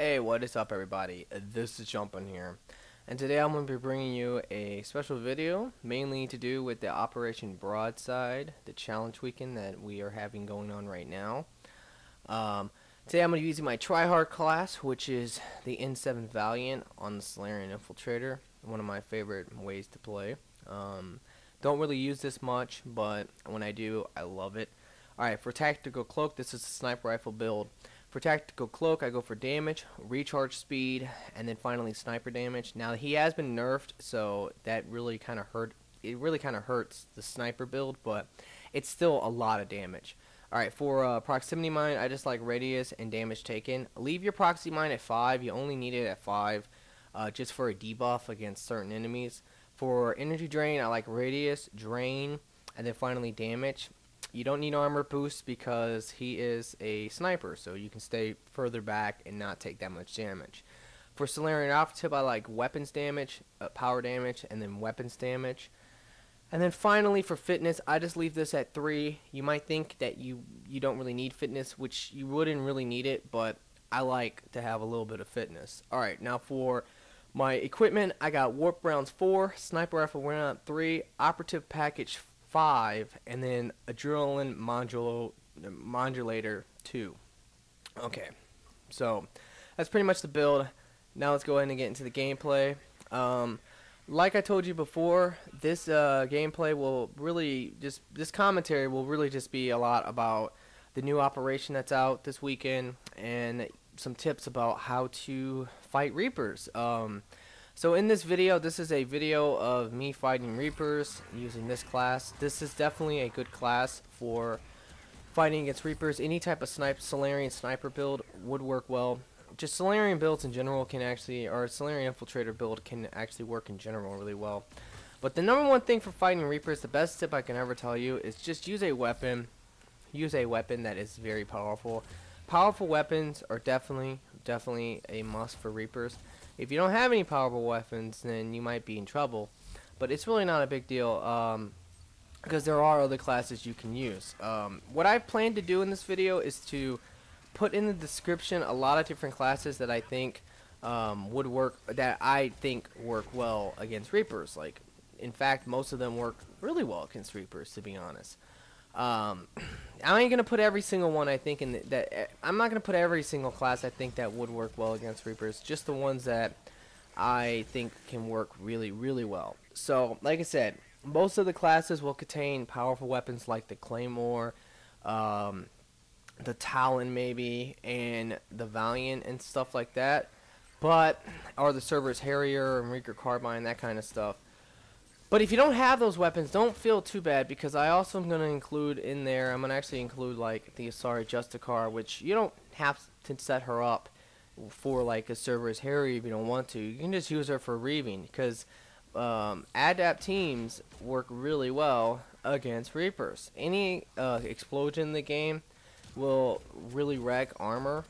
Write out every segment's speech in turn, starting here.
Hey, what is up everybody? This is Jumpin here, and today I'm going to be bringing you a special video mainly to do with the Operation Broadside, the challenge weekend that we are having going on right now. Today I'm going to be using my tryhard class, which is the N7 Valiant on the Salarian Infiltrator, one of my favorite ways to play. Don't really use this much, but when I do, I love it. Alright, for Tactical Cloak, this is a sniper rifle build. For Tactical Cloak, I go for damage, recharge speed, and then finally sniper damage. Now, he has been nerfed, so that really kind of hurts the sniper build, but it's still a lot of damage. Alright, for proximity mine, I just like radius and damage taken. Leave your proximity mine at 5. You only need it at 5 just for a debuff against certain enemies. For energy drain, I like radius, drain, and then finally damage. You don't need armor boost because he is a sniper, so you can stay further back and not take that much damage. For Salarian Operative, I like weapons damage, power damage, and then weapons damage. And then finally for fitness, I just leave this at 3. You might think that you don't really need fitness, which you wouldn't really need it, but I like to have a little bit of fitness. Alright, now for my equipment, I got Warp Rounds 4, Sniper Rifle Round 3, Operative Package 5, and then Adrenaline Modulator 2. Okay, so that's pretty much the build. Now let's go ahead and get into the gameplay. Like I told you before, this gameplay will really this commentary will really just be a lot about the new operation that's out this weekend and some tips about how to fight Reapers. So in this video, this is a video of me fighting Reapers using this class. This is definitely a good class for fighting against Reapers. Any type of Salarian sniper build would work well. Just Salarian builds in general can actually, or Salarian Infiltrator build can actually work in general really well. But the number one thing for fighting Reapers, the best tip I can ever tell you, is just use a weapon. Use a weapon that is very powerful. Powerful weapons are definitely a must for Reapers. If you don't have any powerful weapons, then you might be in trouble. But it's really not a big deal because there are other classes you can use. What I plan to do in this video is to put in the description a lot of different classes that I think would work, that I think work well against Reapers. Like, in fact, most of them work really well against Reapers, to be honest. I ain't gonna put every single one I think in I'm not gonna put every single class I think that would work well against Reapers, just the ones that I think can work really well. So like I said, most of the classes will contain powerful weapons like the Claymore, the Talon maybe, and the Valiant and stuff like that, but or the Cerberus Harrier and Reeker Carbine, that kind of stuff. But if you don't have those weapons, don't feel too bad, because I also am going to include in there, I'm going to actually include like the Asari Justicar, which you don't have to set her up for like a Cerberus Harrier if you don't want to. You can just use her for reaving, because adapt teams work really well against Reapers. Any explosion in the game will really wreck armor.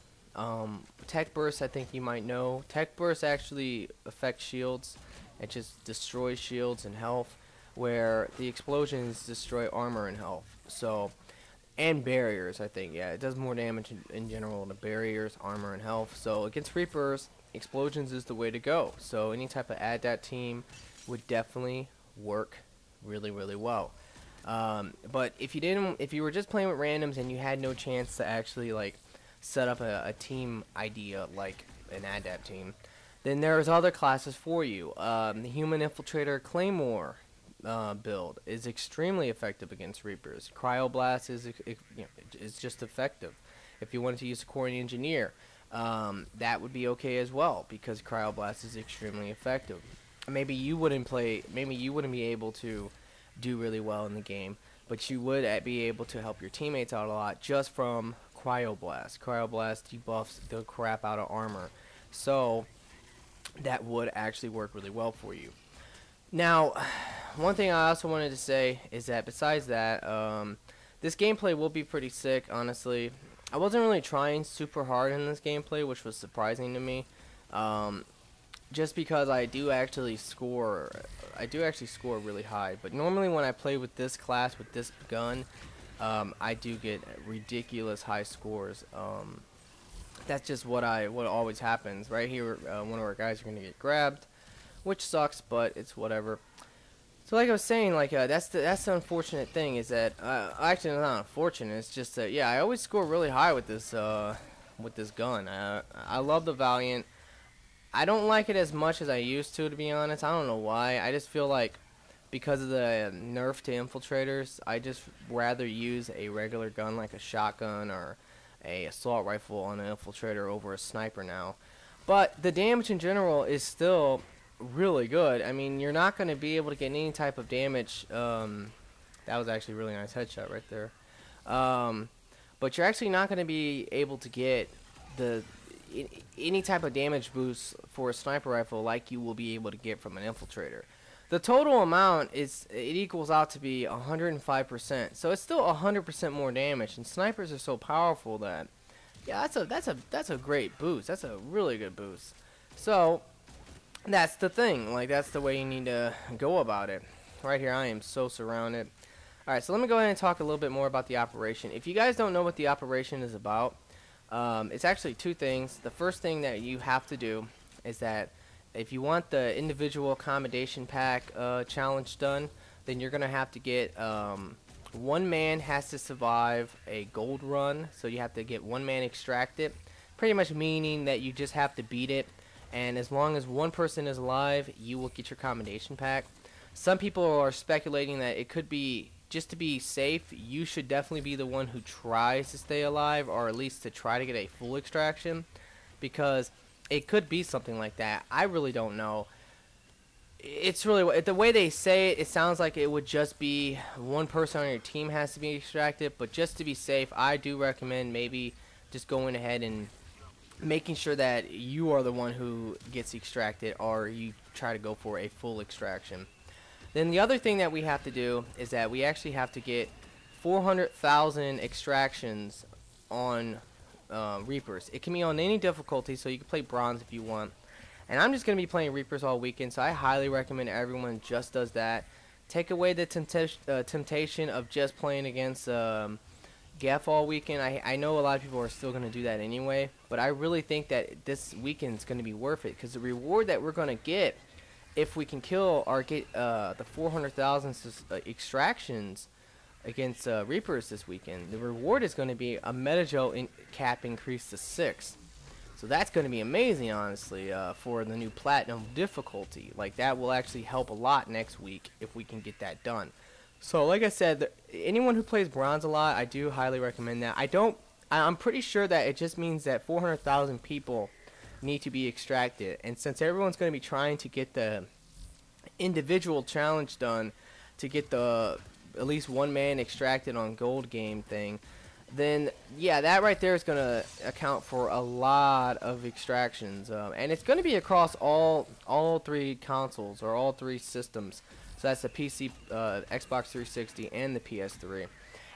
Tech Burst, I think you might know. Tech Burst actually affects shields. It just destroys shields and health, where the explosions destroy armor and health. So, and barriers, I think. Yeah, it does more damage in general to barriers, armor, and health. So against Reapers, explosions is the way to go. So any type of adapt team would definitely work really well. But if you were just playing with randoms and you had no chance to actually like set up a team idea like an adapt team, then there's other classes for you. The Human Infiltrator Claymore build is extremely effective against Reapers. Cryoblast is just effective. If you wanted to use a Core Engineer, that would be okay as well, because Cryoblast is extremely effective. Maybe you wouldn't be able to do really well in the game, but you would be able to help your teammates out a lot just from Cryoblast. Cryoblast debuffs the crap out of armor. So that would actually work really well for you. Now, one thing I also wanted to say is that besides that, this gameplay will be pretty sick, honestly. I wasn't really trying super hard in this gameplay, which was surprising to me. Just because I do actually score really high. But normally when I play with this class, with this gun, I do get ridiculous high scores. That's just what always happens. Right here, one of our guys are gonna get grabbed, which sucks, but it's whatever. So like I was saying, like that's the unfortunate thing is that actually not unfortunate. It's just that yeah, I always score really high with this gun. I love the Valiant. I don't like it as much as I used to be honest. I don't know why. I just feel like because of the nerf to infiltrators, I just rather use a regular gun like a shotgun or a assault rifle on an infiltrator over a sniper now. But the damage in general is still really good. I mean, you're not going to be able to get any type of damage. That was actually a really nice headshot right there. But you're actually not going to be able to get any type of damage boost for a sniper rifle like you will be able to get from an infiltrator. The total amount it equals out to be 105%. So it's still 100% more damage, and snipers are so powerful that yeah, that's a great boost. That's a really good boost. So that's the thing. Like that's the way you need to go about it. Right here, I am so surrounded. All right, so let me go ahead and talk a little bit more about the operation. If you guys don't know what the operation is about, it's actually two things. The first thing that you have to do is that if you want the individual accommodation pack challenge done, then you're gonna have to get one man has to survive a gold run. So you have to get one man extracted, pretty much meaning that you just have to beat it. And as long as one person is alive, you will get your accommodation pack. Some people are speculating that it could be, just to be safe, you should definitely be the one who tries to stay alive, or at least to try to get a full extraction, because it could be something like that. I really don't know. It's really, the way they say it, it sounds like it would just be one person on your team has to be extracted, but just to be safe, I do recommend maybe just going ahead and making sure that you are the one who gets extracted, or you try to go for a full extraction. Then the other thing that we have to do is that we actually have to get 400,000 extractions on Reapers. It can be on any difficulty, so you can play bronze if you want. And I'm just going to be playing Reapers all weekend, so I highly recommend everyone just does that. Take away the temptation of just playing against Geth all weekend. I know a lot of people are still going to do that anyway, but I really think that this weekend is going to be worth it, because the reward that we're going to get if we can kill or get the 400,000 extractions against Reapers this weekend, the reward is going to be a meta cap increase to 6. So that's going to be amazing, honestly, for the new platinum difficulty. Like, that will actually help a lot next week if we can get that done. So, like I said, anyone who plays bronze a lot, I do highly recommend that. I'm pretty sure that it just means that 400,000 people need to be extracted. And since everyone's going to be trying to get the individual challenge done to get the at least one man extracted on gold game thing, then yeah, that right there is going to account for a lot of extractions, and it's going to be across all three consoles, or all three systems. So that's the PC, Xbox 360, and the PS3.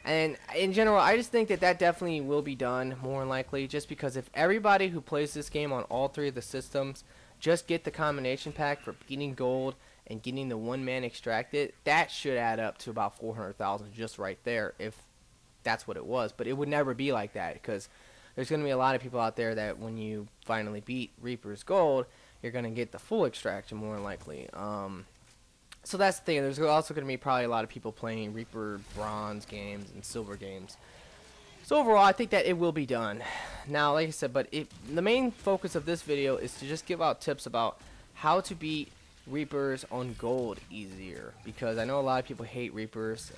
And in general, I just think that definitely will be done, more than likely, just because if everybody who plays this game on all three of the systems just get the combination pack for beating gold and getting the one man extracted, that should add up to about 400,000 just right there, if that's what it was. But it would never be like that, because there's going to be a lot of people out there that when you finally beat Reaper's Gold, you're going to get the full extraction, more than likely. So that's the thing. There's also going to be probably a lot of people playing Reaper Bronze games and Silver games. So overall, I think that it will be done. Now, like I said, but the main focus of this video is to just give out tips about how to beat Reapers on gold easier, because I know a lot of people hate Reapers.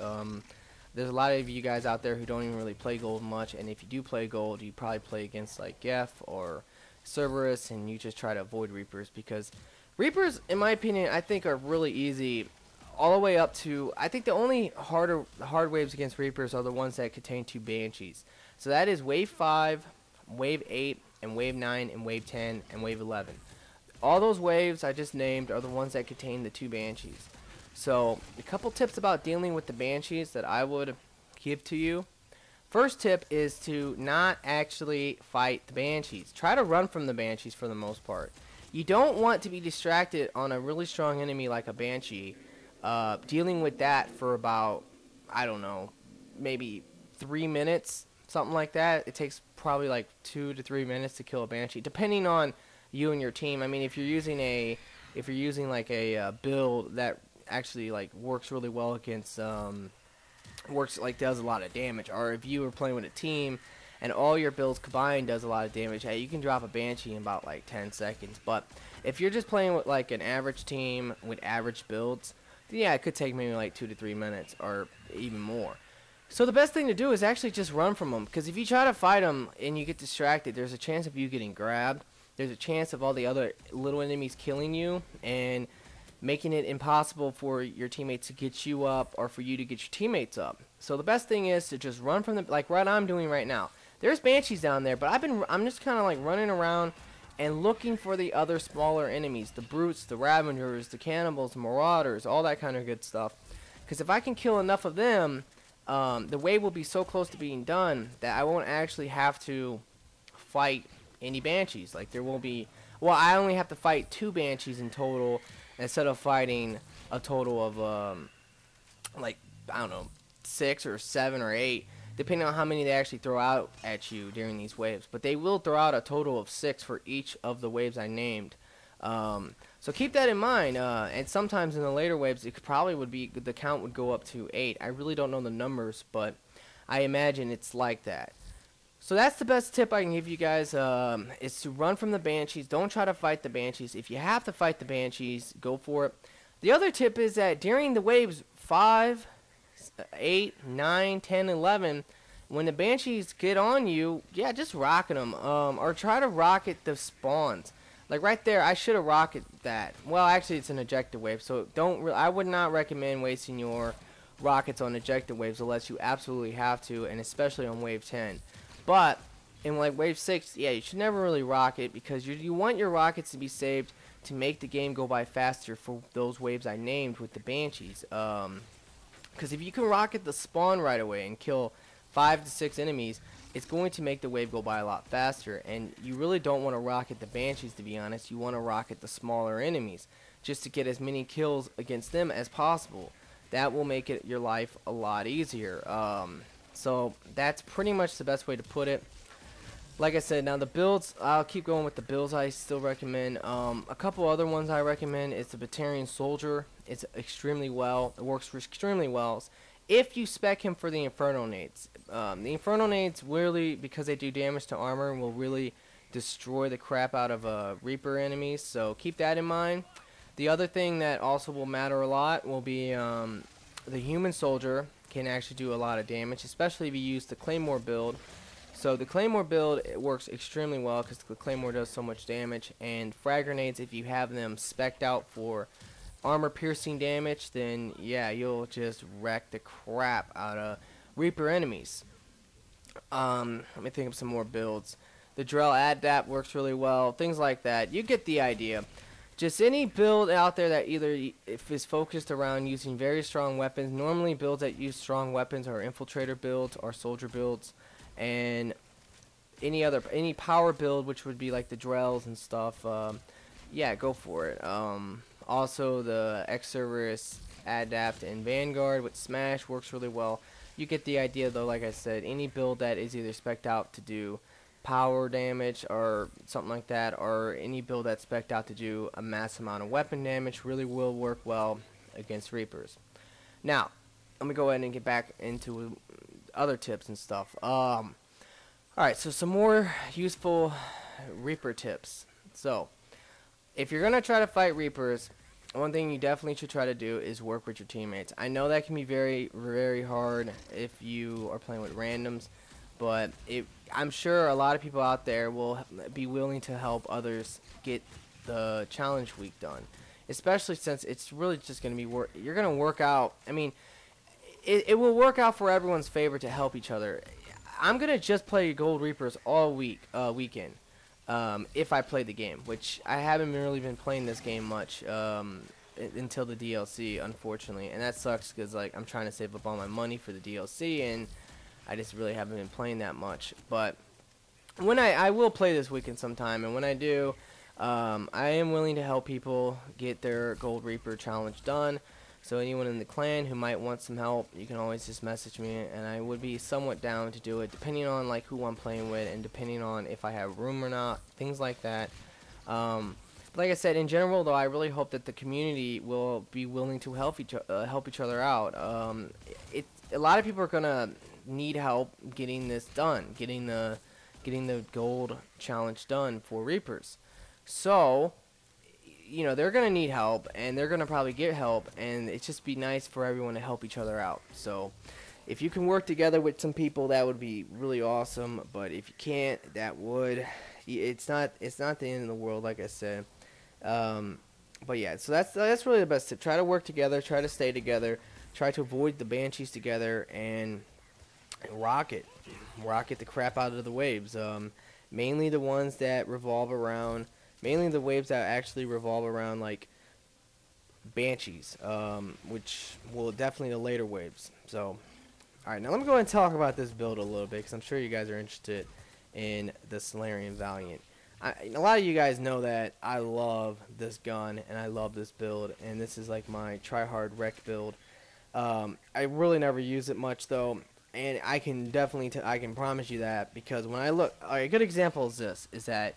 There's a lot of you guys out there who don't even really play gold much, and if you do play gold, you probably play against like Geth or Cerberus, and you just try to avoid Reapers, because Reapers, in my opinion, I think are really easy all the way up to, I think the only hard waves against Reapers are the ones that contain 2 Banshees. So that is Wave 5, Wave 8, and Wave 9, and Wave 10, and Wave 11. All those waves I just named are the ones that contain the 2 Banshees. So a couple tips about dealing with the Banshees that I would give to you. First tip is to not actually fight the Banshees. Try to run from the Banshees for the most part. You don't want to be distracted on a really strong enemy like a Banshee, dealing with that for about, I don't know, maybe 3 minutes something like that. It takes probably like 2 to 3 minutes to kill a Banshee, depending on you and your team. I mean, if you're using like a build that actually like works really well against does a lot of damage, or if you were playing with a team and all your builds combined does a lot of damage, hey, you can drop a Banshee in about like 10 seconds. But if you're just playing with like an average team with average builds, yeah, it could take maybe like 2 to 3 minutes or even more. So the best thing to do is actually just run from them, because if you try to fight them and you get distracted, there's a chance of you getting grabbed. There's a chance of all the other little enemies killing you and making it impossible for your teammates to get you up or for you to get your teammates up. So the best thing is to just run from them, like what I'm doing right now. There's Banshees down there, but I'm just kind of like running around and looking for the other smaller enemies, the brutes, the ravagers, the cannibals, the marauders, all that kind of good stuff. Because if I can kill enough of them, the wave will be so close to being done that I won't actually have to fight any Banshees. Like there won't be, well, I only have to fight 2 Banshees in total instead of fighting a total of like, I don't know, 6 or 7 or 8, depending on how many they actually throw out at you during these waves. But they will throw out a total of 6 for each of the waves I named. So keep that in mind, and sometimes in the later waves it probably would be, the count would go up to 8. I really don't know the numbers, but I imagine it's like that. So that's the best tip I can give you guys, is to run from the Banshees. Don't try to fight the Banshees. If you have to fight the Banshees, go for it. The other tip is that during the waves 5, 8, 9, 10, 11, when the Banshees get on you, yeah, just rocket them, or try to rocket the spawns. Like right there, I should have rocketed that. Well, actually, it's an ejected wave, so I would not recommend wasting your rockets on ejected waves unless you absolutely have to, and especially on wave 10. But in like wave 6, yeah, you should never really rocket, because you want your rockets to be saved to make the game go by faster for those waves I named with the Banshees. Because if you can rocket the spawn right away and kill 5 to 6 enemies, it's going to make the wave go by a lot faster. And you really don't want to rocket the Banshees, to be honest. You want to rocket the smaller enemies just to get as many kills against them as possible. That will make your life a lot easier. So that's pretty much the best way to put it. Like I said, now the builds, I'll keep going with the builds I still recommend. A couple other ones I recommend is the Batarian Soldier. It works extremely well if you spec him for the Inferno Nades. The Inferno Nades really, because they do damage to armor, will really destroy the crap out of Reaper enemies, so keep that in mind. The other thing that also will matter a lot will be the Human Soldier can actually do a lot of damage, especially if you use the Claymore build. So the Claymore build, it works extremely well because the Claymore does so much damage, and frag grenades, if you have them spec'd out for armor piercing damage, then yeah, you'll just wreck the crap out of Reaper enemies. Let me think of some more builds. The Drell Adapt works really well, things like that. You get the idea. Just any build out there that either is focused around using very strong weapons. Normally builds that use strong weapons are infiltrator builds or soldier builds, and any power build, which would be like the Drells and stuff. Yeah, go for it. Also the X-Cerberus Adapt and Vanguard with Smash works really well. You get the idea though. Like I said, any build that is either spec'd out to do power damage or something like that, or any build that's spec'd out to do a mass amount of weapon damage, really will work well against Reapers. Now, let me go ahead and get back into other tips and stuff. Alright, so some more useful Reaper tips. So, if you're going to try to fight Reapers, one thing you definitely should try to do is work with your teammates. I know that can be very, very hard if you are playing with randoms, but I'm sure a lot of people out there will be willing to help others get the challenge week done. Especially since it's really just going to be you're going to work out. I mean, it will work out for everyone's favor to help each other. I'm going to just play Gold Reapers all weekend. If I play the game, which I haven't really been playing this game much until the DLC, unfortunately, and that sucks because like I'm trying to save up all my money for the DLC, and I just really haven't been playing that much. But when I will play this weekend sometime, and when I do, I am willing to help people get their Gold Reaper challenge done. So anyone in the clan who might want some help, you can always just message me, and I would be somewhat down to do it, depending on like who I'm playing with, and depending on if I have room or not, things like that. Like I said, in general, though, I really hope that the community will be willing to help each other out. A lot of people are gonna need help getting this done, getting the gold challenge done for Reapers. So, you know, they're gonna need help, and they're gonna probably get help, and it's just be nice for everyone to help each other out. So, if you can work together with some people, that would be really awesome. But if you can't, that would, it's not the end of the world, like I said. But yeah, so that's really the best tip. Try to work together, try to stay together, try to avoid the Banshees together, and rock it the crap out of the waves. Mainly the ones that revolve around, mainly the waves that actually revolve around like Banshees, which will definitely the later waves. So, alright, now let me go ahead and talk about this build a little bit, because I'm sure you guys are interested in the Salarian Valiant. A lot of you guys know that I love this gun, and I love this build, and this is like my try-hard wreck build. I really never use it much, though, and I can definitely, I can promise you that, because when I look, a good example is this, is that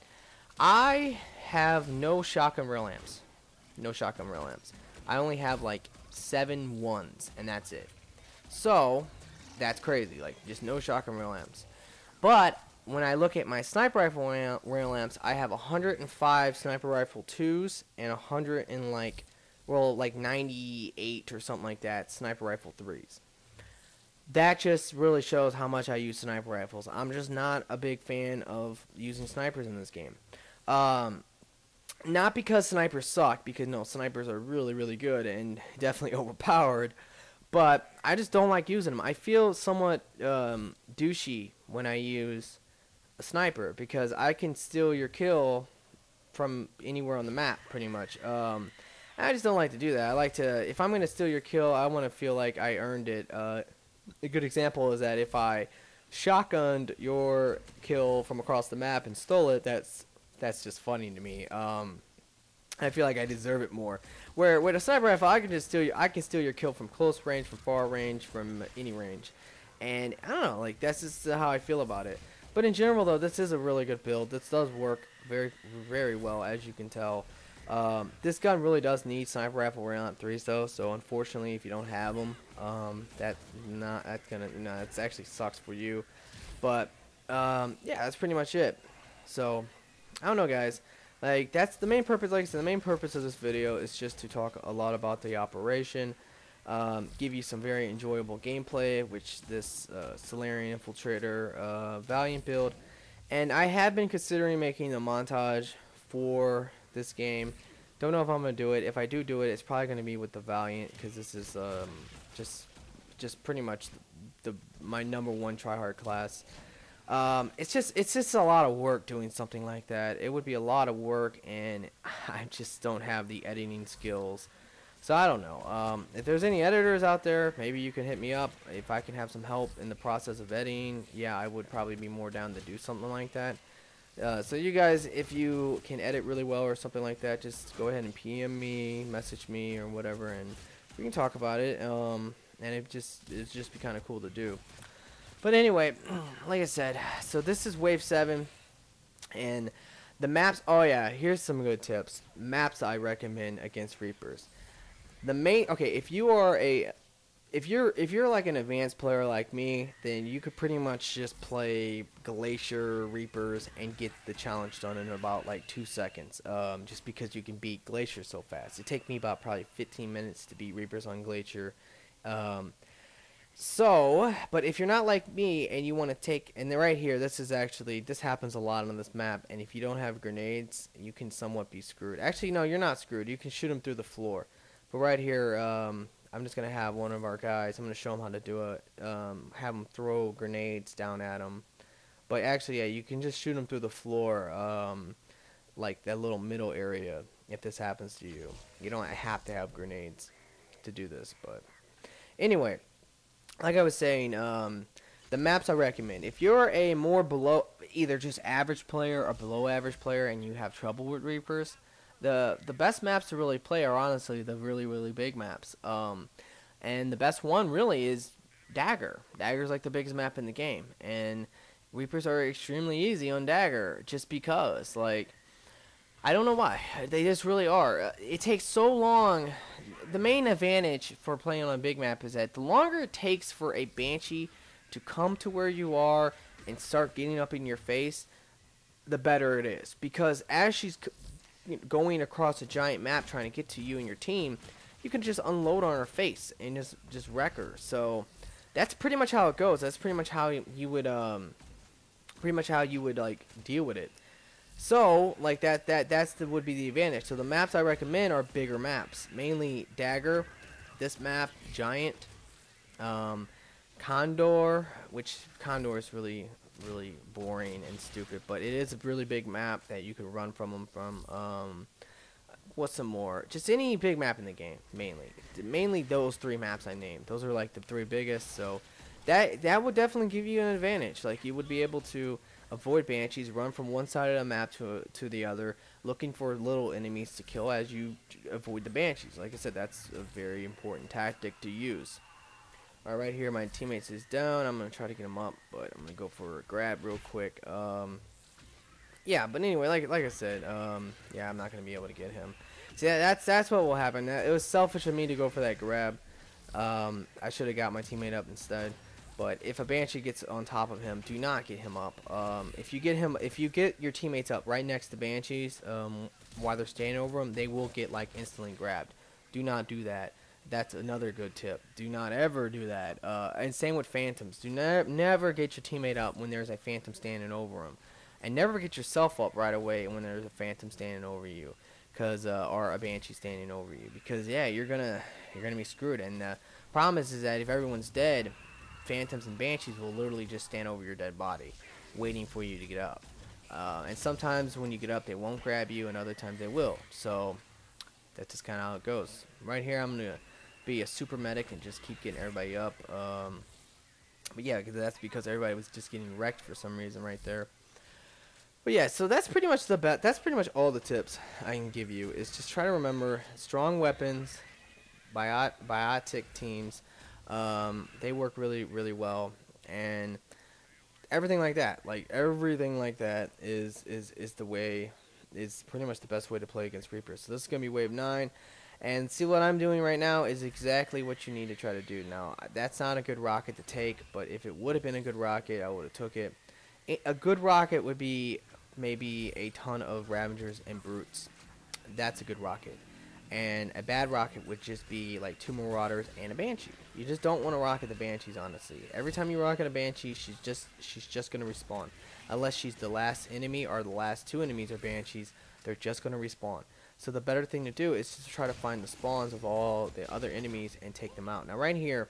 I have no shotgun rail lamps. No shotgun rail lamps. I only have like 7 ones, and that's it. So, that's crazy, like, just no shotgun rail lamps. But when I look at my sniper rifle rail lamps, I have 105 sniper rifle 2s and 100 and like 98 or something like that sniper rifle 3s. That just really shows how much I use sniper rifles. I'm just not a big fan of using snipers in this game. Not because snipers suck, because no, snipers are really, really good and definitely overpowered. But I just don't like using them. I feel somewhat douchey when I use a sniper, because I can steal your kill from anywhere on the map, pretty much. I just don't like to do that. I like to, if I'm going to steal your kill, I want to feel like I earned it. A good example is that if I shotgunned your kill from across the map and stole it, that's just funny to me. I feel like I deserve it more. Where with a sniper rifle, I can just steal your kill from close range, from far range, from any range. And I don't know, like, that's just how I feel about it. But in general, though, this is a really good build. This does work very, very well, as you can tell. This gun really does need sniper rifle round 3s, though. So unfortunately, if you don't that actually sucks for you. But yeah, that's pretty much it. So I don't know, guys. Like, that's the main purpose. Like I said, the main purpose of this video is just to talk a lot about the operation. Give you some very enjoyable gameplay, which this Salarian Infiltrator Valiant build, and I have been considering making a montage for this game. Don't know if I'm gonna do it. If I do it, it's probably gonna be with the Valiant, because this is just pretty much my #1 tryhard class. It's just a lot of work doing something like that. It would be a lot of work, and I just don't have the editing skills. So I don't know. If there's any editors out there, maybe you can hit me up. If I can have some help in the process of editing, yeah, I would probably be more down to do something like that. So you guys, if you can edit really well or something like that, just go ahead and PM me, message me, or whatever, and we can talk about it. And it'd just be kind of cool to do. But anyway, like I said, so this is Wave 7, and the maps. Oh yeah, here's some good tips. Maps I recommend against Reapers. Okay, if you're like an advanced player like me, then you could pretty much just play Glacier Reapers and get the challenge done in about like 2 seconds. Just because you can beat Glacier so fast. It takes me about probably 15 minutes to beat Reapers on Glacier. But if you're not like me and you want to take, and right here, this happens a lot on this map, and if you don't have grenades, you can somewhat be screwed. Actually, no, you're not screwed. You can shoot them through the floor. But right here, I'm just going to have one of our guys, I'm going to show him how to do it, have him throw grenades down at him. But actually, yeah, you can just shoot them through the floor, like that little middle area, if this happens to you. You don't have to have grenades to do this, but anyway, like I was saying, the maps I recommend. If you're a more either just average player or below average player and you have trouble with Reapers, The best maps to really play are honestly the really big maps. And the best one really is Dagger. Dagger's like the biggest map in the game, and Reapers are extremely easy on Dagger just because, like, I don't know why. They just really are. It takes so long. The main advantage for playing on a big map is that the longer it takes for a Banshee to come to where you are and start getting up in your face, the better it is. Because as she's going across a giant map trying to get to you and your team, you can just unload on her face and just wreck her. So that's pretty much how it goes. That's pretty much how you would like deal with it. So, like would be the advantage. So the maps I recommend are bigger maps, mainly Dagger, this map, Giant, Condor, which Condor is really boring and stupid, but it is a really big map that you can run from. What's some more? Just any big map in the game, mainly those 3 maps I named. Those are like the 3 biggest. So that would definitely give you an advantage. Like, you would be able to avoid Banshees, run from one side of the map to the other, looking for little enemies to kill as you avoid the Banshees. Like I said, that's a very important tactic to use. All right, here my teammates is down. I'm gonna try to get him up, but I'm gonna go for a grab real quick. Yeah, but anyway, like I said, yeah, I'm not gonna be able to get him. See, that's what will happen. It was selfish of me to go for that grab. I should have got my teammate up instead. But if a Banshee gets on top of him, do not get him up. If you get your teammates up right next to Banshees, while they're standing over them, they will get like instantly grabbed. Do not do that. That's another good tip. Do not ever do that. And same with Phantoms. Do never get your teammate up when there's a Phantom standing over him, and never get yourself up right away when there's a Phantom standing over you, or a Banshee standing over you, because yeah, you're gonna be screwed. And the problem is that if everyone's dead, Phantoms and Banshees will literally just stand over your dead body, waiting for you to get up. And sometimes when you get up, they won't grab you, and other times they will. So that's just kind of how it goes. Right here, I'm gonna be a super medic and just keep getting everybody up. But yeah, that's because everybody was just getting wrecked for some reason right there. But yeah, so that's pretty much that's pretty much all the tips I can give you. Is just try to remember strong weapons, biotic teams. They work really well, and everything like that. Like everything like that is pretty much the best way to play against Reapers. So this is gonna be wave 9, and see what I'm doing right now is exactly what you need to try to do. Now that's not a good rocket to take, but if it would have been a good rocket, I would have took it. A good rocket would be maybe a ton of Ravagers and Brutes. That's a good rocket. And a bad rocket would just be like 2 Marauders and a Banshee. You just don't want to rocket the Banshees, honestly. Every time you rocket a Banshee, she's just gonna respawn. Unless she's the last enemy or the last 2 enemies are Banshees, they're just gonna respawn. So the better thing to do is to try to find the spawns of all the other enemies and take them out. Now right here,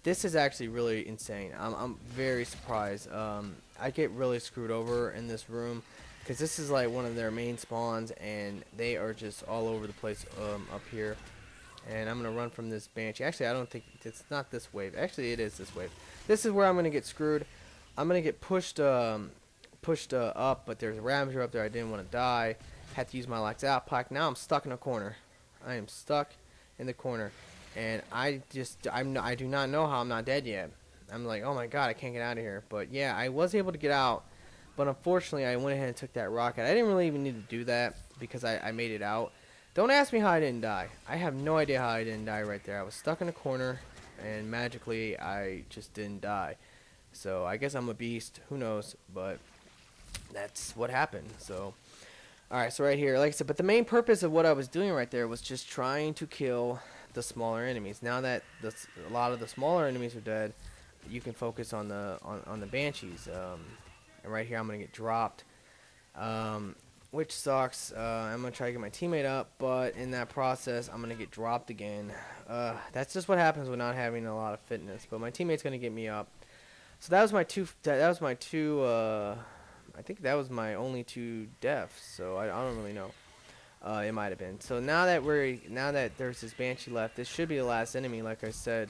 this is actually really insane. I'm very surprised. I get really screwed over in this room, because this is like one of their main spawns, and they are just all over the place up here. And I'm gonna run from this Banshee. Actually, I don't think it's not this wave. Actually, it is this wave. This is where I'm gonna get screwed. I'm gonna get pushed up, but there's a Ravager up there. I didn't want to die. Had to use my lights out pack. Now I'm stuck in a corner. I am stuck in the corner, and I do not know how I'm not dead yet. I'm like, oh my god, I can't get out of here. But yeah, I was able to get out. But unfortunately, I went ahead and took that rocket. I didn't really even need to do that because I made it out. Don't ask me how I didn't die. I have no idea how I didn't die right there. I was stuck in a corner, and magically, I just didn't die. So I guess I'm a beast. Who knows? But that's what happened. So, alright, so right here, like I said, but the main purpose of what I was doing right there was just trying to kill the smaller enemies. Now that a lot of the smaller enemies are dead, you can focus on the Banshees. And right here I'm going to get dropped, which sucks. I'm going to try to get my teammate up, but in that process I'm going to get dropped again. That's just what happens with not having a lot of fitness, but my teammate's going to get me up. So that was my two, I think that was my only 2 deaths, so I don't really know. It might have been. So now that there's this Banshee left, this should be the last enemy, like I said,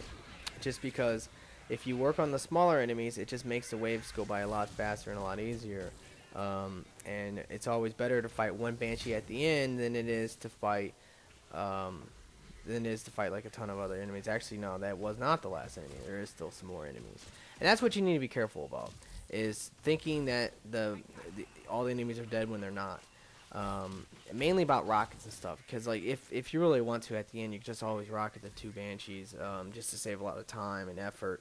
just because if you work on the smaller enemies, it just makes the waves go by a lot faster and a lot easier. And it's always better to fight one Banshee at the end than it is to fight like a ton of other enemies. Actually, no, that was not the last enemy. There is still some more enemies, and that's what you need to be careful about, is thinking that all the enemies are dead when they're not. Mainly about rockets and stuff, because like if you really want to, at the end you can just always rocket the 2 Banshees, just to save a lot of time and effort.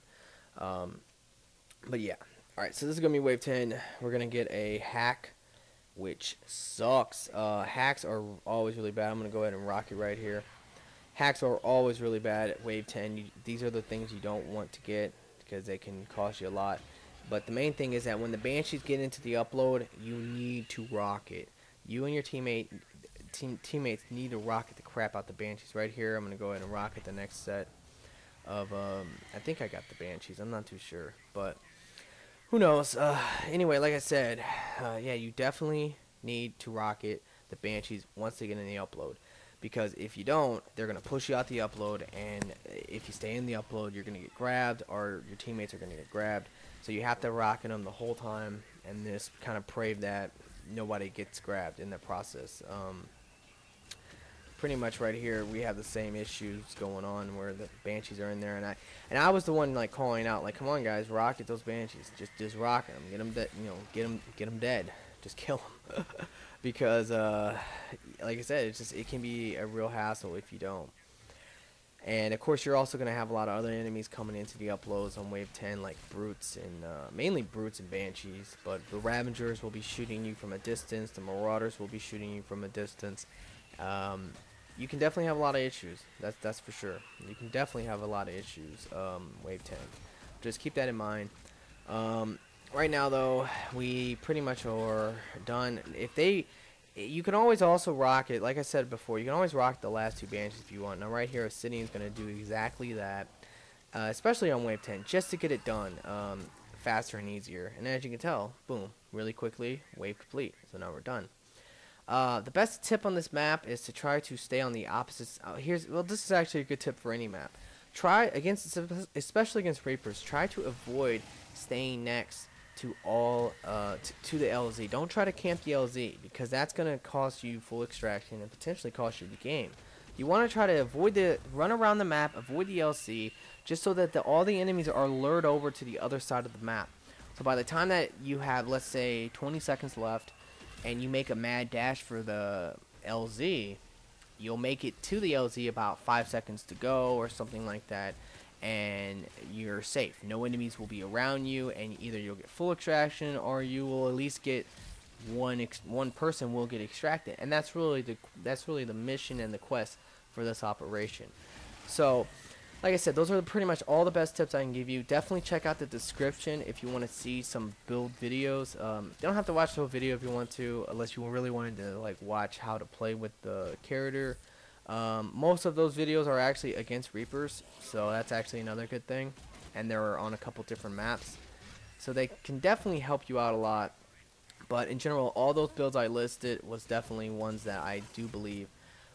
But yeah, alright, so this is gonna be wave 10. We're gonna get a hack, which sucks. Hacks are always really bad. I'm gonna go ahead and rock it right here. Hacks are always really bad at wave 10. These are the things you don't want to get, because they can cost you a lot. But the main thing is that when the Banshees get into the upload, you need to rock it. You and your teammates need to rocket the crap out the Banshees. Right here, I'm going to go ahead and rocket the next set of, I think I got the Banshees. I'm not too sure, but who knows. Anyway, like I said, yeah, you definitely need to rocket the Banshees once they get in the upload. Because if you don't, they're going to push you out the upload, and if you stay in the upload, you're going to get grabbed, or your teammates are going to get grabbed. So you have to rocket them the whole time, and just kind of pray that nobody gets grabbed in the process. Pretty much right here we have the same issues going on, where the Banshees are in there, and I was the one like calling out, like, come on guys, rocket those Banshees, just rocket them, get them dead, you know, get them dead, just kill them. Because like I said, it can be a real hassle if you don't. And of course you're also going to have a lot of other enemies coming into the uploads on wave 10, like brutes and mainly brutes and Banshees. But the Ravagers will be shooting you from a distance. The Marauders will be shooting you from a distance. You can definitely have a lot of issues. That's for sure. You can definitely have a lot of issues wave 10. Just keep that in mind. Right now though, we pretty much are done. You can always also rocket, like I said before, you can always rocket the last 2 Banshees if you want. Now right here, Obsidian's going to do exactly that, especially on wave 10, just to get it done faster and easier. And as you can tell, boom, really quickly, wave complete. So now we're done. The best tip on this map is to try to stay on the opposite. Well, this is actually a good tip for any map. Especially against Reapers, try to avoid staying next to to the LZ. Don't try to camp the LZ, because that's going to cost you full extraction and potentially cost you the game. You want to try to run around the map, avoid the LC, just so that all the enemies are lured over to the other side of the map. So by the time that you have, let's say, 20 seconds left, and you make a mad dash for the LZ, you'll make it to the LZ about 5 seconds to go or something like that, and you're safe. No enemies will be around you, and either you'll get full extraction, or you will at least get one person will get extracted. And that's really the mission and the quest for this operation. So like I said, those are pretty much all the best tips I can give you. Definitely check out the description if you want to see some build videos. You don't have to watch the whole video if you want to, unless you really wanted to like watch how to play with the character. Most of those videos are actually against Reapers, so that's actually another good thing, and they're on a couple different maps, so they can definitely help you out a lot. But in general, all those builds I listed was definitely ones that I do believe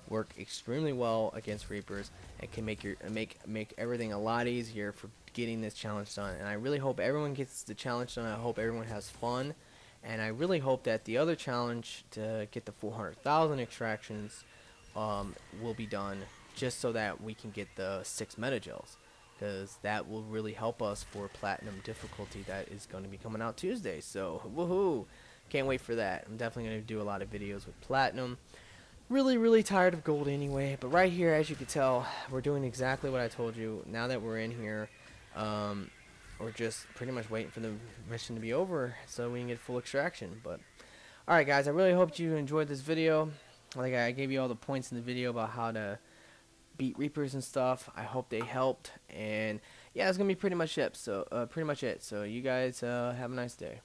work extremely well against Reapers and can make everything a lot easier for getting this challenge done. And I really hope everyone gets the challenge done. I hope everyone has fun, and I really hope that the other challenge to get the 400,000 extractions will be done, just so that we can get the 6 metagels, because that will really help us for platinum difficulty that is going to be coming out Tuesday. So woohoo, can't wait for that. I'm definitely going to do a lot of videos with platinum. Really tired of gold anyway, but right here, as you can tell, we're doing exactly what I told you. Now that we're in here, we're just pretty much waiting for the mission to be over so we can get full extraction. But alright guys, I really hope you enjoyed this video. Like, I gave you all the points in the video about how to beat Reapers and stuff. I hope they helped, and yeah, that's gonna be pretty much it. So you guys have a nice day.